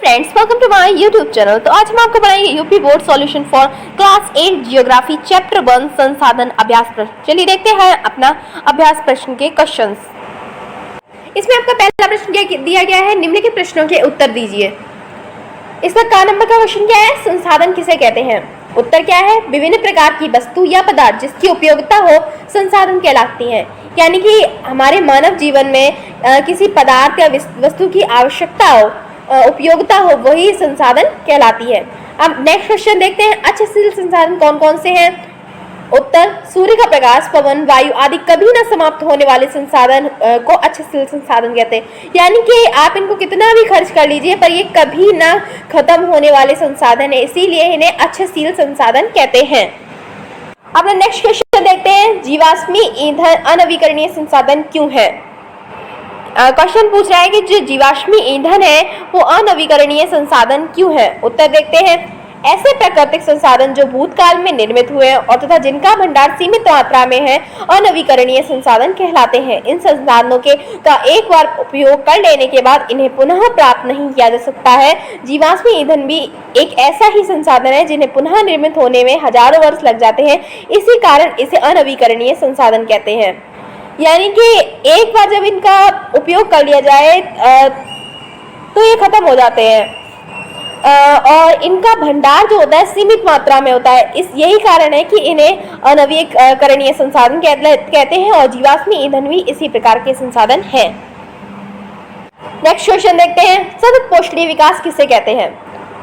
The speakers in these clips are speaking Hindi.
Friends, welcome to my YouTube channel. तो आज हम आपको बनाएंगे UP board solution for class 8 geography chapter 1 संसाधन अभ्यास प्रश्न। चलिए देखते हैं अपना अभ्यास प्रश्न के क्वेश्चंस। इसमें आपका पहला प्रश्न दिया गया है, निम्नलिखित प्रश्नों के उत्तर दीजिए। इसका क नंबर का क्वेश्चन क्या है, संसाधन किसे कहते हैं। उत्तर क्या है, विभिन्न प्रकार की वस्तु या पदार्थ जिसकी उपयोगिता हो संसाधन कहलाती हैं। यानी कि हमारे मानव जीवन में किसी पदार्थ या वस्तु की आवश्यकता हो, उपयोगिता हो, वही संसाधन कहलाती है। अब नेक्स्ट क्वेश्चन देखते हैं, अक्षयशील संसाधन कौन कौन से हैं। उत्तर, सूर्य का प्रकाश, पवन, वायु आदि कभी न समाप्त होने वाले संसाधन को अक्षयशील संसाधन कहते हैं। यानी कि आप इनको कितना भी खर्च कर लीजिए पर ये कभी न खत्म होने वाले संसाधन है, इसीलिए इन्हें अक्षयशील संसाधन कहते हैं। अब नेक्स्ट क्वेश्चन देखते हैं, जीवाश्मी ईंधन अनवीकरणीय संसाधन क्यों है। क्वेश्चन पूछ रहा है कि जो जीवाश्मी ईंधन है वो अनवीकरणीय संसाधन क्यों है। उत्तर देखते हैं, ऐसे प्राकृतिक संसाधन जो भूतकाल में निर्मित हुए और तथा जिनका भंडार सीमित मात्रा में है अनवीकरणीय संसाधन कहलाते हैं। इन संसाधनों का एक बार उपयोग कर लेने के बाद इन्हें पुनः प्राप्त नहीं किया जा सकता है। जीवाश्मी ईंधन भी एक ऐसा ही संसाधन है जिन्हें पुनः निर्मित होने में हजारों वर्ष लग जाते हैं, इसी कारण इसे अनवीकरणीय संसाधन कहते हैं। यानी कि एक बार जब इनका उपयोग कर लिया जाए तो ये खत्म हो जाते हैं और इनका भंडार जो होता है सीमित मात्रा में होता है। यही कारण है कि इन्हें अनवीकरणीय संसाधन कहते हैं और जीवाश्मी ईंधन भी इसी प्रकार के संसाधन हैं। नेक्स्ट क्वेश्चन देखते हैं, सतत पोषणीय विकास किसे कहते हैं।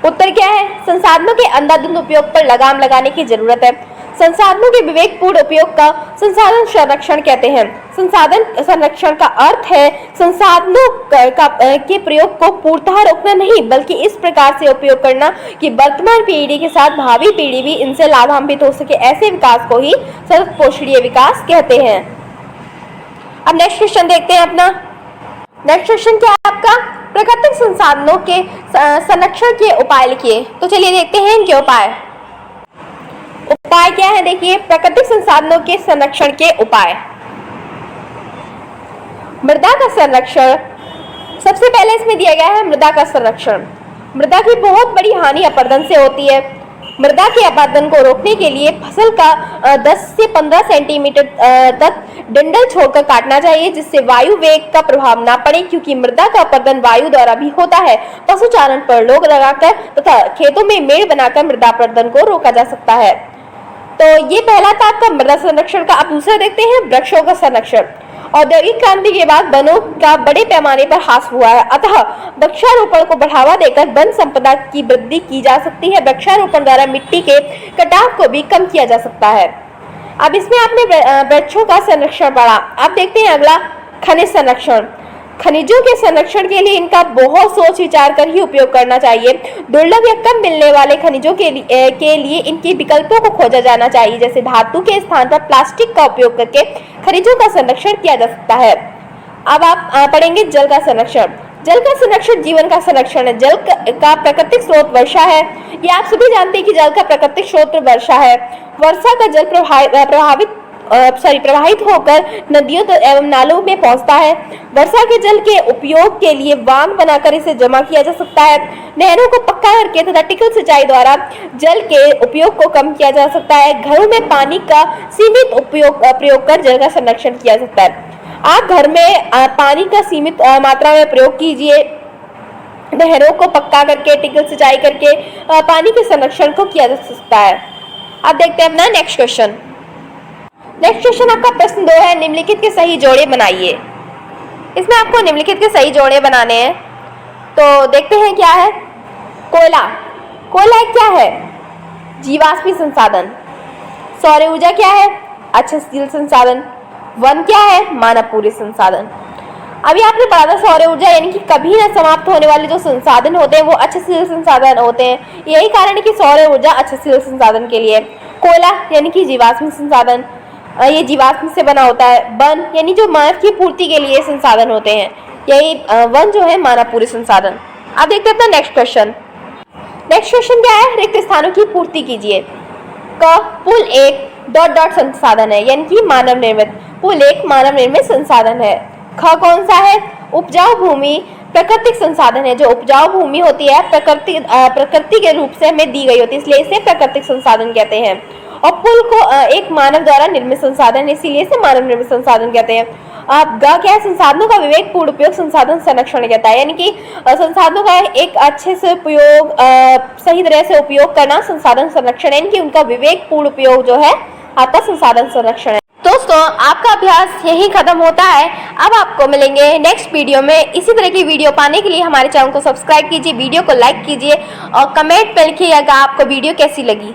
उत्तर क्या है, संसाधनों के अंधाधुंध उपयोग पर लगाम लगाने की जरूरत है। संसाधनों के विवेकपूर्ण उपयोग का संसाधन संरक्षण कहते हैं। संसाधन संरक्षण का अर्थ है संसाधनों के प्रयोग को पूर्णतः रोकना नहीं, बल्कि इस प्रकार से उपयोग करना कि वर्तमान पीढ़ी के साथ भावी पीढ़ी भी इनसे लाभान्वित हो सके। ऐसे विकास को ही सतत पोषणीय विकास कहते हैं। अब नेक्स्ट क्वेश्चन देखते हैं अपना। नेक्स्ट क्वेश्चन क्या है आपका, प्राकृतिक संसाधनों के संरक्षण के उपाय लिखिए। तो चलिए देखते हैं इनके उपाय। उपाय क्या है, देखिए, प्राकृतिक संसाधनों के संरक्षण के उपाय। मृदा का संरक्षण, सबसे पहले इसमें दिया गया है मृदा का संरक्षण। मृदा की बहुत बड़ी हानि अपरदन से होती है। मृदा के अपरदन को रोकने के लिए फसल का 10 से 15 सेंटीमीटर तक डंडल छोड़कर काटना चाहिए, जिससे वायु वेग का प्रभाव ना पड़े, क्योंकि मृदा का अपरदन वायु द्वारा भी होता है। पशु चारण पर लोग लगाकर तथा खेतों में मेड़ बनाकर मृदा अपरदन को रोका जा सकता है। तो ये पहला था आपका मृदा संरक्षण का। अब दूसरा देखते हैं, वृक्षों का संरक्षण। औद्योगिक क्रांति के बाद वनों का बड़े पैमाने पर ह्रास हुआ है, अतः वृक्षारोपण को बढ़ावा देकर वन संपदा की वृद्धि की जा सकती है। वृक्षारोपण द्वारा मिट्टी के कटाव को भी कम किया जा सकता है। अब इसमें आपने वृक्षों का संरक्षण पढ़ा। अब देखते हैं अगला, खनिज संरक्षण। खनिजों के संरक्षण के लिए इनका बहुत सोच विचार कर ही उपयोग करना चाहिए। दुर्लभ या कम मिलने वाले खनिजों के लिए इनके विकल्पों को खोजा जाना चाहिए। जैसे धातु के स्थान पर प्लास्टिक का उपयोग करके खनिजों का संरक्षण किया जा सकता है। अब आप पढ़ेंगे जल का संरक्षण। जल का संरक्षण जीवन का संरक्षण है। जल का प्राकृतिक स्रोत वर्षा है। ये आप सभी जानते हैं कि जल का प्राकृतिक स्रोत वर्षा है। वर्षा का जल प्रवाहित होकर नदियों एवं नालों में पहुंचता है। वर्षा के जल के उपयोग के लिए बांध बनाकर इसे जमा किया जा सकता है। नहरों को पक्का करके तथा टिकल सिंचाई द्वारा जल के उपयोग को कम किया जा सकता है। घरों में पानी का सीमित प्रयोग कर जल का संरक्षण किया जा सकता है। आप घर में पानी का सीमित मात्रा में प्रयोग कीजिए। नहरों को पक्का करके टिकल सिंचाई करके पानी के संरक्षण को किया जा सकता है। अब देखते हैं अपना नेक्स्ट क्वेश्चन। नेक्स्ट क्वेश्चन आपका प्रश्न 2 है, निम्नलिखित के सही जोड़े बनाइए। इसमें आपको निम्नलिखित के सही जोड़े बनाने हैं। तो देखते हैं क्या है। कोयला, कोयला क्या है, जीवाश्मी संसाधन। सौर ऊर्जा क्या है, अक्षयशील संसाधन। वन क्या है, मानव पूर्ण संसाधन। अभी आपने पढ़ा था सौर ऊर्जा यानी कि कभी न समाप्त होने वाले जो संसाधन होते हैं वो अक्षयशील संसाधन होते हैं। यही कारण है कि सौर ऊर्जा अक्षयशील संसाधन के लिए। कोयला यानी कि जीवाश्मी संसाधन, ये जीवाश्म से बना होता है। वन यानी जो मानव की पूर्ति के लिए संसाधन होते हैं, यही वन जो है मानव पूर्ण संसाधन। अब देखते हैं नेक्स्ट क्वेश्चन। नेक्स्ट क्वेश्चन क्या है, रिक्त स्थानों की पूर्ति कीजिए। क, पुल एक ... संसाधन है, यानी कि मानव निर्मित। पुल एक मानव निर्मित संसाधन है। ख कौन सा है, उपजाऊ भूमि प्राकृतिक संसाधन है, जो उपजाऊ भूमि होती है प्रकृति के रूप से हमें दी गई होती है, इसलिए इसे प्राकृतिक संसाधन कहते हैं। और पुल को एक मानव द्वारा निर्मित संसाधन, इसीलिए इसे मानव निर्मित संसाधन कहते हैं। अब क्या है, संसाधनों का विवेकपूर्ण उपयोग संसाधन संरक्षण कहता है, यानी कि संसाधनों का एक अच्छे से उपयोग, सही तरह से उपयोग करना संसाधन संरक्षण है, यानी कि उनका विवेकपूर्ण उपयोग जो है आपका संसाधन संरक्षण है। दोस्तों, आपका अभ्यास यही खत्म होता है। अब आपको मिलेंगे नेक्स्ट वीडियो में। इसी तरह की वीडियो पाने के लिए हमारे चैनल को सब्सक्राइब कीजिए, वीडियो को लाइक कीजिए और कमेंट में लिखिएगा आपको वीडियो कैसी लगी।